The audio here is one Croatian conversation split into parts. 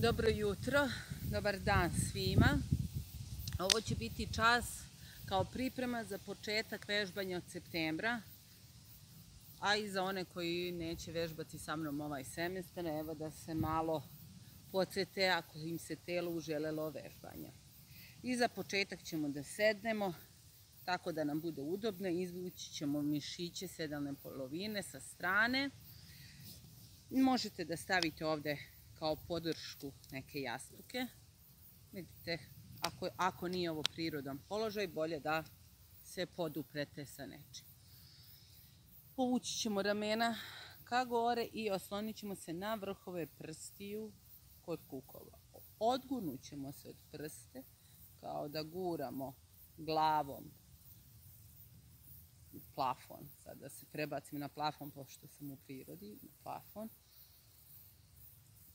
Dobro jutro, dobar dan svima. Ovo će biti čas kao priprema za početak vežbanja od septembra, a i za one koji neće vežbati sa mnom ovaj semestar, evo da se malo podsjete ako im se telo uželelo vežbanja. I za početak ćemo da sednemo tako da nam bude udobno, izvući ćemo mišiće sedalne polovine sa strane. Možete da stavite ovdje kao podršku neke jastuke. Vidite, ako nije ovo prirodan položaj, bolje da se poduprete sa nečim. Povući ćemo ramena ka gore i oslonit ćemo se na vrhove prstiju kod kukova. Odgurnut ćemo se od prste kao da guramo glavom u plafon. Sad da se prebacim na plafon, pošto sam u prirodi, na plafon.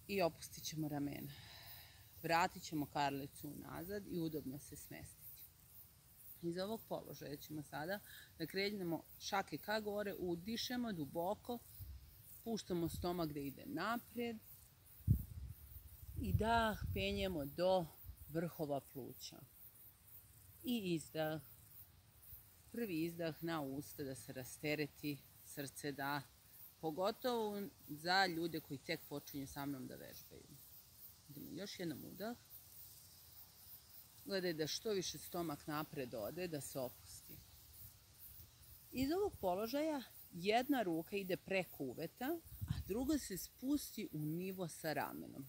I opustit ćemo ramena. Vratit ćemo karlicu nazad i udobno se smestiti. Iz ovog položaja ćemo sada da krenemo šake ka gore, udišemo duboko, puštamo stomak da ide naprijed i dah penjemo do vrhova pluća. I izdah. Prvi izdah na usta da se rastereti srce, da pogotovo za ljude koji tek počinju sa mnom da vežbaju. Idemo još jednom udah. Gledaj da što više stomak napred ode, da se opusti. Iz ovog položaja jedna ruka ide preko uveta, a druga se spusti u nivo sa ramenom.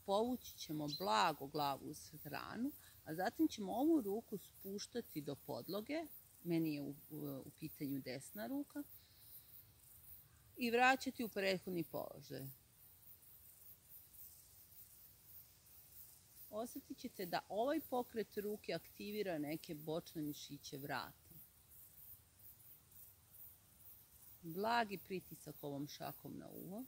Povući ćemo blago glavu u stranu, a zatim ćemo ovu ruku spuštati do podloge. Meni je u pitanju desna ruka. I vraćati u prethodni položaj. Osjetit ćete da ovaj pokret ruke aktivira neke bočne mišiće vrata. Blagi pritisak ovom šakom na uvo.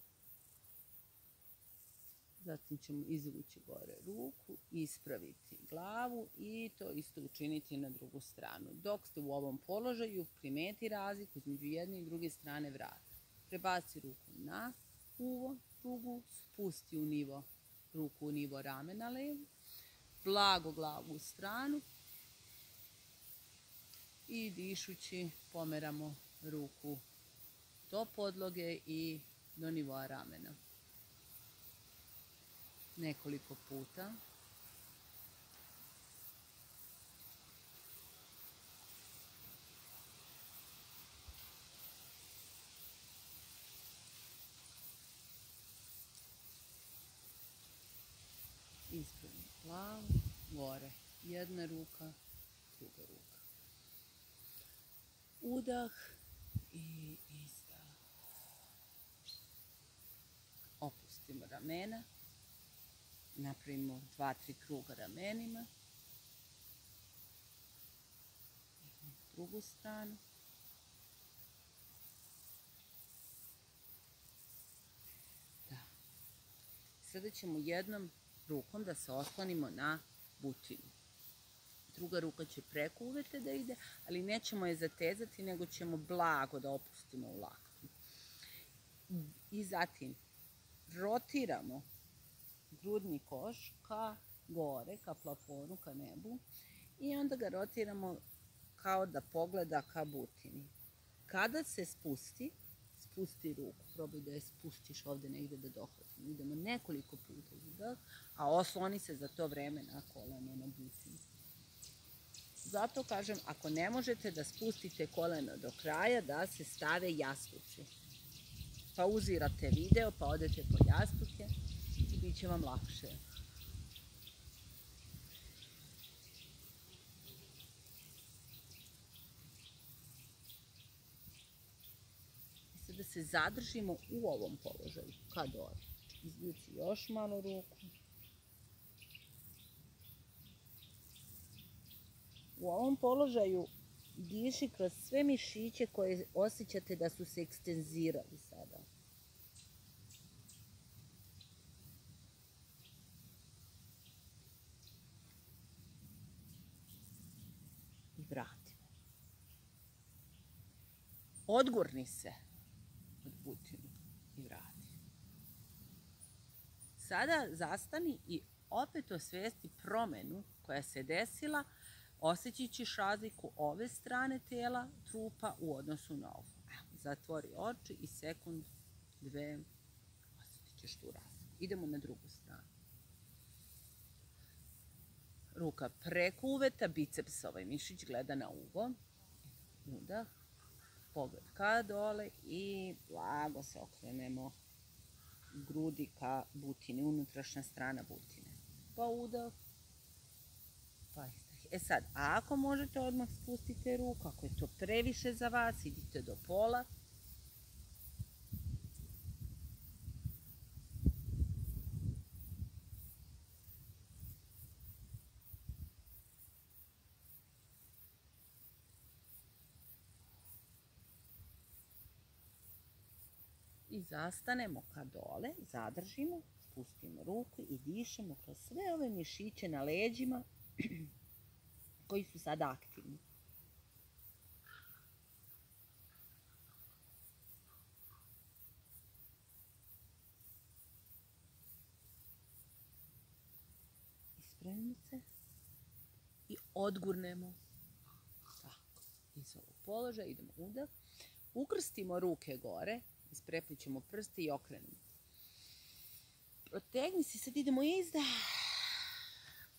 Zatim ćemo izvući gore ruku, ispraviti glavu i to isto učiniti na drugu stranu. Dok ste u ovom položaju, primeti razliku između jedne i druge strane vrata. Prebaci ruku na uvo, drugu, spusti ruku u nivo ramena levu, blago glavu u stranu i dišući pomeramo ruku do podloge i do nivoa ramena. Nekoliko puta. Ispravimo glavu, gore jedna ruka, druga ruka. Udah i izdah. Opustimo ramena. Napravimo 2-3 kruga ramenima. Idemo u drugu stranu. Da. Sada ćemo jednom rukom da se oslonimo na butinu. Druga ruka će preko uvete da ide, ali nećemo je zatezati, nego ćemo blago da opustimo u laktu. I zatim rotiramo grudni koš ka gore, ka plafonu, ka nebu i onda ga rotiramo kao da pogleda ka butini. Kada se spusti ruku, probaj da je spustiš ovdje negdje da dohvatimo. Idemo nekoliko puta udah, a osloni se za to vreme na koleno, na butinu. Zato kažem, ako ne možete da spustite koleno do kraja, da se stave jastuci. Pauzirate video, pa odete po jastuke i bit će vam lakše. Da se zadržimo u ovom položaju, ka dole. Izvuci još malo ruku. U ovom položaju diši kroz sve mišiće koje osjećate da su se ekstenzirali sada. I vratimo. Odgurni se od butinu i vrati. sada zastani i opet osvijesti promjenu koja se desila, osjetit ćeš razliku ove strane tela trupa u odnosu na ovu. Zatvori oči i sekund, dve, osjetit ćeš tu razliku. Idemo na drugu stranu. Ruka preko uveta, biceps, ovaj mišić gleda na uvo. Udah, pogled ka dole i blago se okrenemo grudi ka butini, unutrašnja strana butine. Pa udah, pa izdah. Sad, ako možete odmah spustite ruku, ako je to previše za vas, idite do pola. I zastanemo ka dole, zadržimo, spustimo ruku i dišemo kroz sve ove mišiće na leđima koji su sada aktivni. Ispravimo se i odgurnemo. Tako, iz ovog položaja idemo udah. Ukrstimo ruke gore, ispreplićemo prste i okrenemo. Protegni se, sad idemo izdah.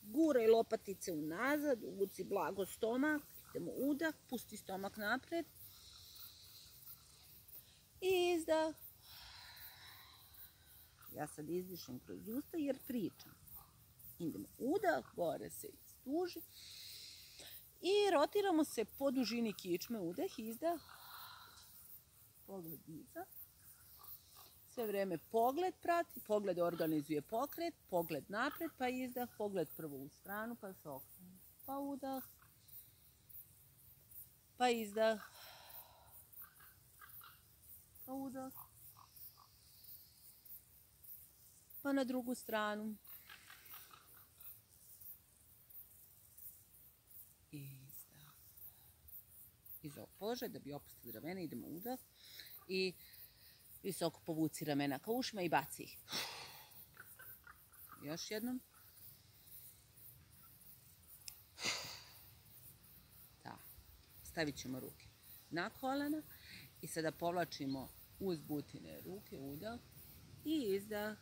Guraj lopatice unazad, uvuci blago stomak, idemo udah, pusti stomak napred. I izdah. Ja sad izdišem kroz usta jer pričam. Idemo udah, gore se istuži. I rotiramo se po dužini kičme, udah, izdah. Pogled iza. Sve vrijeme pogled prati, pogled organizuje pokret, pogled napred, pa izdah, pogled prvo u stranu, pa se okrene. Pa udah, pa izdah, pa udah, pa na drugu stranu. Izdah. Iz ovog položaja, da bi opustili ramena, idemo udah i visoko povuci ramena ka ušima i baci ih. Još jednom. Da. Stavit ćemo ruke na kolena i sada povlačimo uz butine ruke, udah i izdah.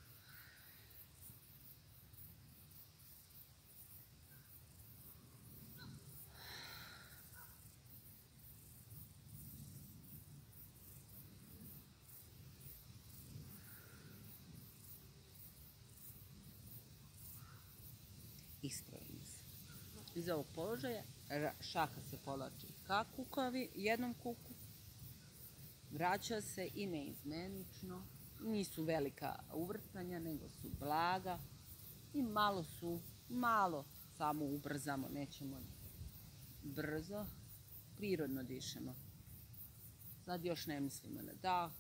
Ispravimo se. Iz ovog položaja šaka se povlači ka kukavi, jednom kuku, vraća se i neizmenično. Nisu velika uvrtanja, nego su blaga i malo samo ubrzamo, nećemo brzo, prirodno dišemo. Sad još ne mislimo na dah.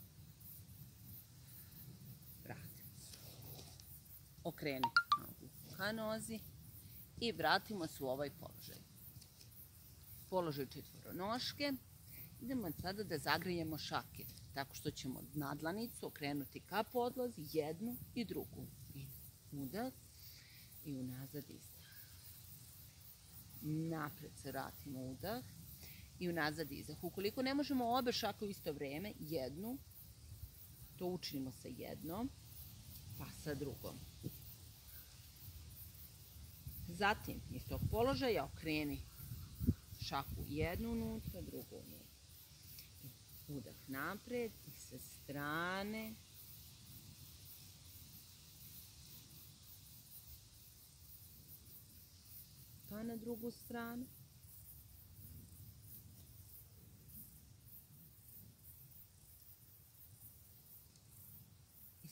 Vratimo se. Okreni nogu ka nozi. I vratimo se u ovaj položaj. Položaj četvoronoške. Idemo sada da zagrijemo šake. Tako što ćemo nadlanicu okrenuti ka podlozi, jednu i drugu. Udah i unazad izdah. Napred se vratimo, udah i unazad izdah. Ukoliko ne možemo obe šake u isto vrijeme, jednu, to učinimo sa jednom, pa sa drugom. Zatim, iz tog položaja okreni šaku jednu unutra, drugu unutra. Udah napred i sa strane. Pa na drugu stranu.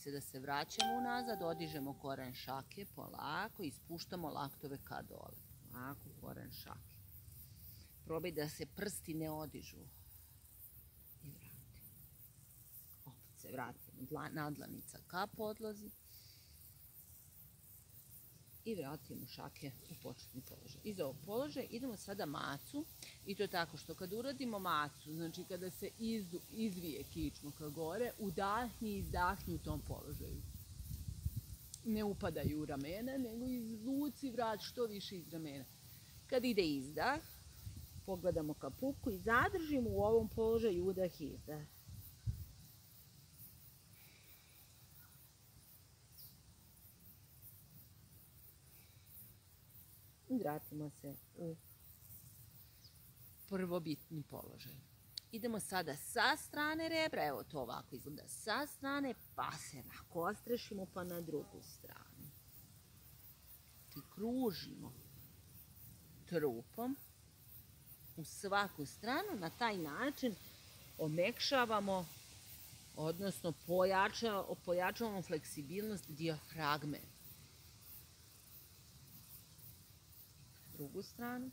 Sada se vraćamo unazad, odižemo koren šake polako i spuštamo laktove ka dole. Polako koren šake. Probaj da se prsti ne odižu. I vratimo. Opet se vratimo. Nadlanica ka podlozi. I vratimo šake u početni položaj. Iz ovog položaja idemo sada macu. I to tako što kad uradimo macu, znači kada se izvije kičma ka gore, udahni i izdahni u tom položaju. ne upadaju u ramena, nego izvuci vrat što više iz ramena. Kad ide izdah, pogledamo ka pupku i zadržimo u ovom položaju udah i izdah. I vratimo se u prvobitni položaj. Idemo sada sa strane rebra, evo to ovako izgleda, sa strane, pa se nakostrešimo pa na drugu stranu. I kružimo trupom u svaku stranu, na taj način omekšavamo, odnosno pojačavamo fleksibilnost dijafragme. Drugu stranu.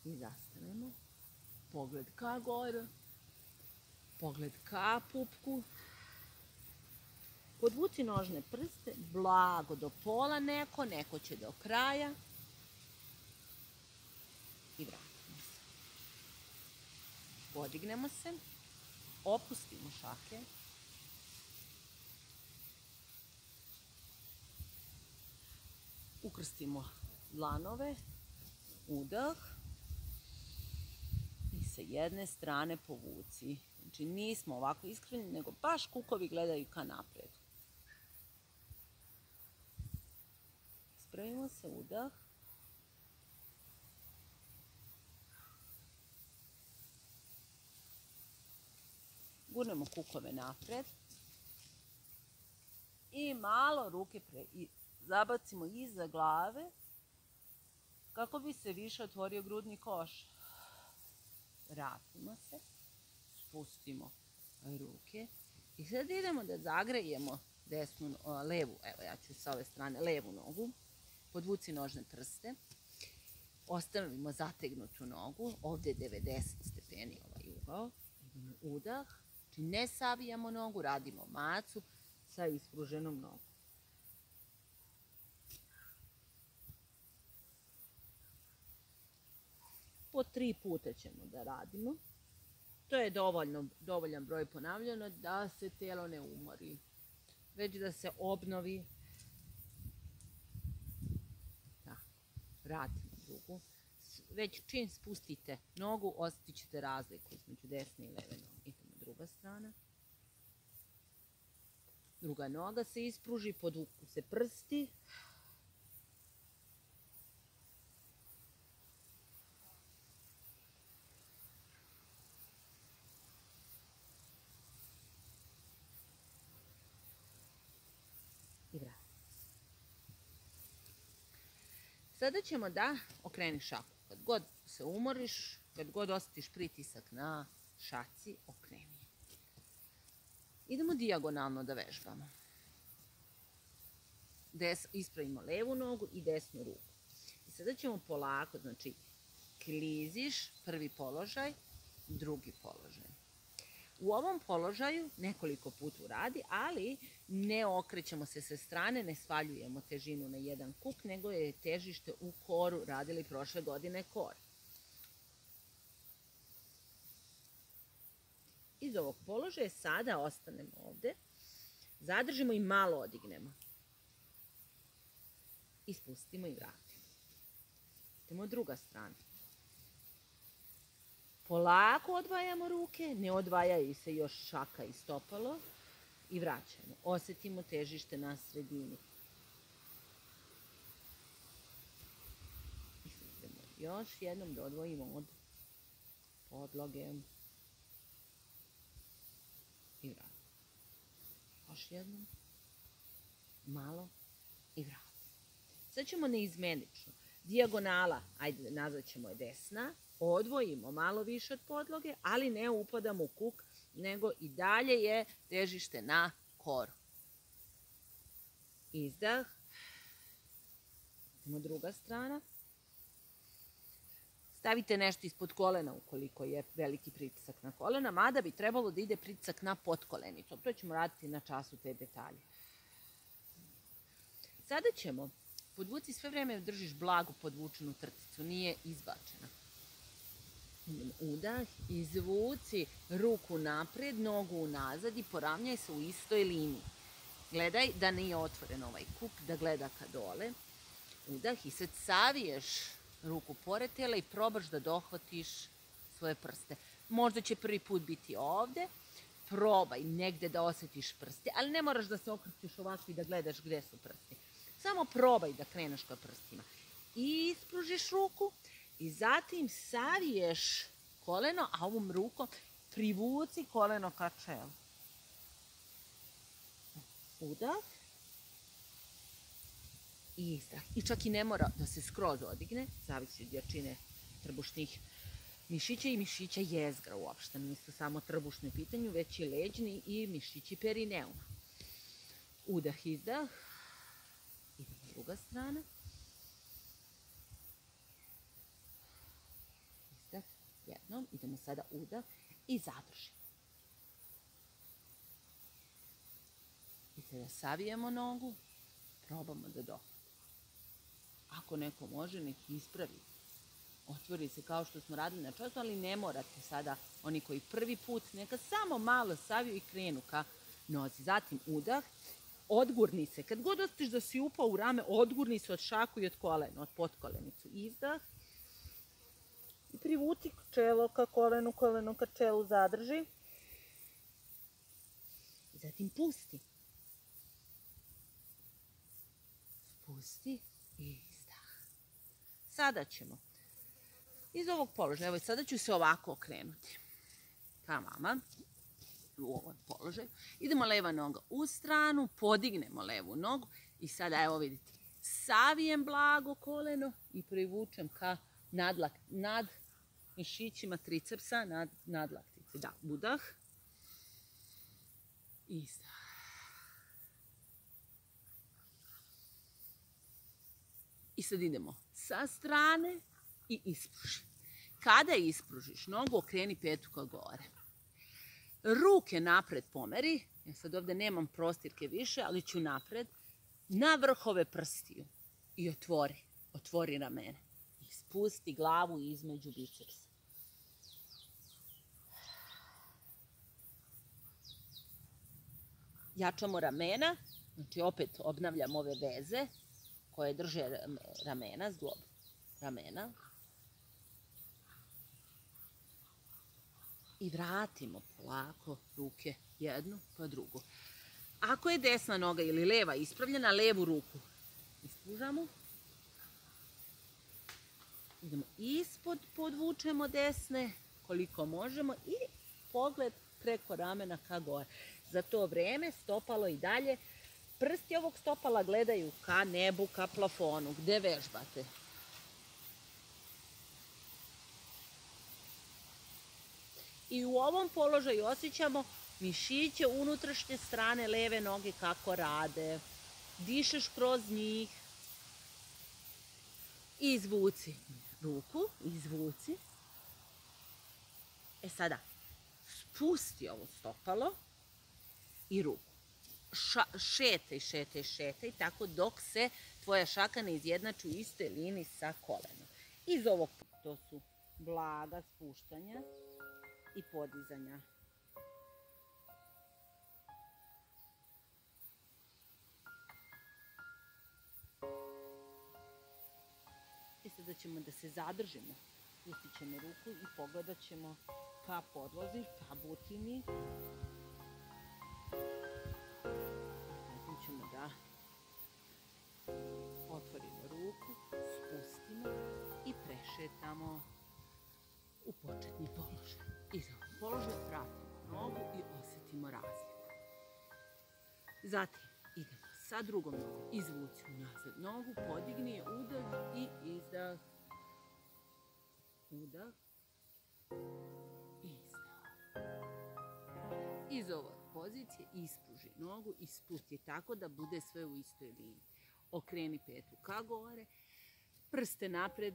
I zastanemo. Pogled ka gore. Pogled ka pupku. Podvuci nožne prste, blago do pola neko će do kraja. I vratimo se. Podignemo se. Opustimo šake. Ukrstimo dlanove. Udah. I sa jedne strane povuci. Znači nismo ovako iskreni, nego baš kukovi gledaju ka napred. Ispravimo se, udah. Gurnemo kukove napred. I malo ruke zabacimo iza glave kako bi se više otvorio grudni koš. Vratimo se. Spustimo ruke. I sad idemo da zagrejemo levu, evo ja ću sa ove strane, levu nogu. Podvuci nožne prste. Ostavimo zategnutu nogu. Ovdje je 90 stepeni ovaj ugao. Idemo udah. Znači ne savijamo nogu, radimo macu sa ispruženom nogom. Po 3 puta ćemo da radimo. To je dovoljan broj ponavljanja da se tijelo ne umori, već da se obnovi. Vratimo drugu. Već čim spustite nogu, osjetit ćete razliku između desne i leve noge. Idemo druga strana. Druga noga se ispruži, podvuku se prsti. I vratimo se. Sada ćemo da okreni šaku. Kad god se umoriš, kad god osjetiš pritisak na šaci, okreni. Idemo dijagonalno da vežbamo. Ispravimo levu nogu i desnu ruku. I sada ćemo polako, znači kliziš, prvi položaj, drugi položaj. U ovom položaju nekoliko puta uradi, ali ne okrećemo se sa strane, ne svaljujemo težinu na jedan kuk, nego je težište u koru, radili prošle godine kor. Iz ovog položaja sada ostanemo ovde, zadržimo i malo odignemo. I spustimo i vratimo. Idemo druga strana. Polako odvajamo ruke, ne odvajaju se još šaka i stopalo i vraćamo. Osjetimo težište na sredini. I idemo još jednom da odvojimo od podloge. I vratimo. Još jednom. Malo i vratimo. Sad ćemo neizmenično. Dijagonala, ajde nazvat ćemo je desna. Odvojimo malo više od podloge, ali ne upadamo u kuk, nego i dalje je težište na koru. Izdah. Idemo druga strana. Stavite nešto ispod kolena ukoliko je veliki pritisak na kolena, mada bi trebalo da ide pritisak na potkolenicu. To ćemo raditi na času te detalje. Sada ćemo podvuci sve vrijeme, držiš blagu podvučenu crticu, nije izbačena. Udah, izvuci ruku naprijed, nogu unazad i poravnjaj se u istoj liniji. Gledaj da nije otvoren ovaj kup, da gleda ka dole. Udah i sad saviješ ruku pored tela i probaš da dohvatiš svoje prste. Možda će prvi put biti ovdje, probaj negdje da osjetiš prste, ali ne moraš da se okrećeš ovako i da gledaš gdje su prsti. Samo probaj da kreneš ka prstima. I ispružiš ruku i zatim saviješ koleno, a ovom rukom privuci koleno ka čelu. Udah. I izdah. I čak i ne mora da se skroz odigne, zavisi od jačine trbušnih mišića i mišića jezgra uopšte. Nisu samo trbušni u pitanju, već i leđni i mišići perineuma. Udah, izdah. Idemo druga strana. Izdah jednom. Idemo sada udah i zadrži. I sada savijemo nogu, probamo da dohvatimo. Ako neko može, nek ispravi. Otvori se kao što smo radili na času, ali ne morate sada, oni koji prvi put, neka samo malo saviju i krenu ka nozi. Zatim udah, odgurni se. Kad god osjetiš da si upao u rame, odgurni se od šaku i od kolena, od potkolenicu. Izdah. I privuci čelo ka kolenu, koleno ka čelu zadrži. I zatim pusti. Spusti i izdah. Sada ćemo iz ovog položaja, evo sada ću se ovako okrenuti ka vama u ovom položaju. Idemo leva noga u stranu, podignemo levu nogu i sada evo vidite, savijem blago koleno i privučem ka nad mišićima tricepsa, nad nadlaktice. Da, udah, izdah. I sad idemo sa strane i ispruži. Kada ispružiš nogu, okreni petu ka gore. Ruke napred pomeri. Ja sad ovdje nemam prostirke više, ali ću napred. Na vrhove prstiju. I otvori. Otvori ramena. I spusti glavu između bicepsa. Jačamo ramena. Znači opet obnavljam ove veze koje drže ramena, zglob ramena. I vratimo polako ruke jednu pa drugu. Ako je desna noga ili leva ispravljena, levu ruku ispružamo. Idemo ispod, podvučemo desne koliko možemo i pogled preko ramena ka gore. Za to vreme stopalo i dalje. Prsti ovog stopala gledaju ka nebu, ka plafonu, gde vežbate. I u ovom položaju osjećamo mišiće unutrašnje strane leve noge kako rade. Dišeš kroz njih. Izvuci ruku, izvuci. E sada, spusti ovo stopalo i ruku. Šetaj, šetaj, šetaj, tako dok se tvoja šaka ne izjednači u istoj liniji sa kolenom. Iz ovog to su blaga spuštanja i podizanja. I sada ćemo da se zadržimo. Spustit ćemo ruku i pogledat ćemo ka podlozi, ka butini. Zatim ćemo da otvorimo ruku, spustimo i prešetamo u početni položaj. Iz ovog položaja vratimo nogu i osjetimo razliku. Zatim idemo sa drugom nogom. Izvuci unazad nogu, podigni je, udah i izdah. Udah. Izdah. Iz ove pozicije ispruži nogu i spusti tako da bude sve u istoj liniji. Okreni petu ka gore, prste napred,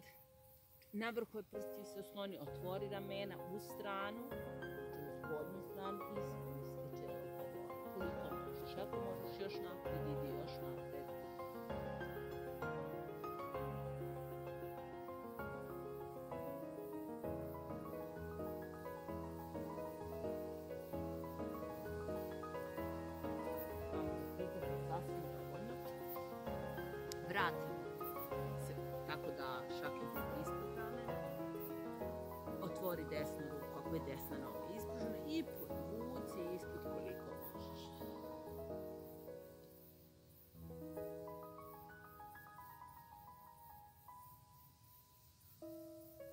na vrhove prstiju se osloni, otvori ramena u stranu, u spodnju stranu i spusti čelo ka gore. Koliko možeš, ako možeš još napred, idi još napred. ove desna noga ispružena i podvuci ispod koliko možeš.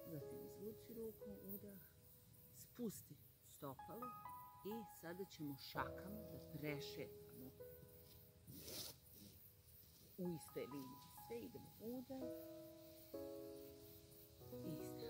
Zatim izvuci rukom, udah, spusti stopalo i sada ćemo šakama da prešetamo u istoj liniji. Sve idemo udah i istrag.